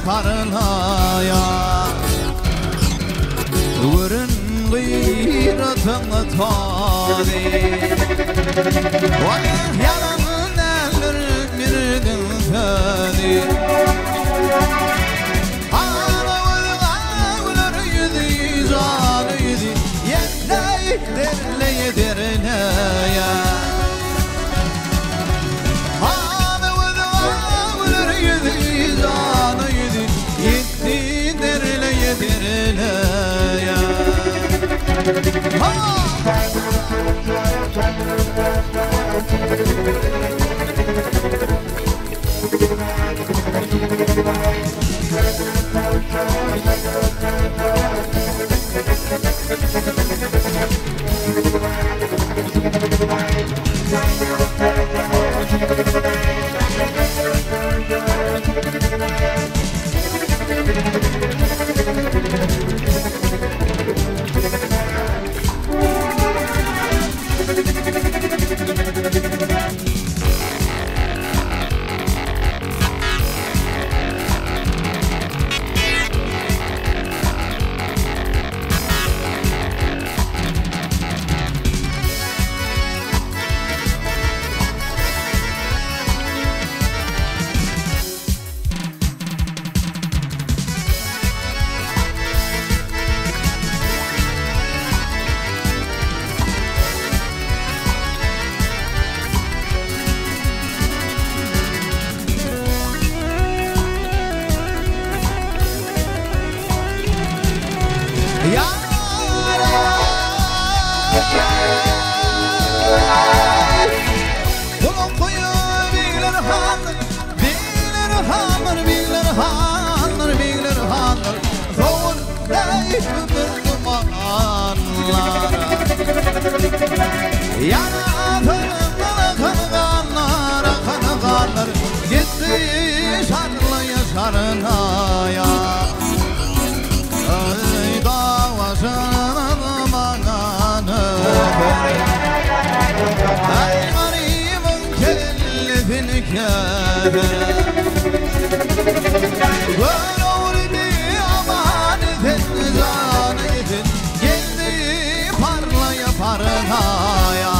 parlaya Vurun gıyratını tabi Vay yalanın eller mirdin fani Ağlar yüzü canı yüzü Yerle yedirine ya Ağlar yüzü canı yüzü Yerle yedirine ya Gitti şarlaya şarlaya Ay davasına mananı Ay garimin kellefini kâfere Böyle olur bir amanetin zanetin Geldi parlaya parlaya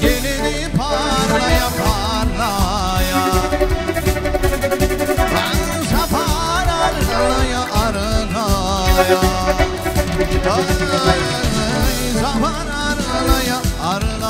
Gelini parlaya parlaya Ansa paralaya aranaya Ay zaman aralaya aranaya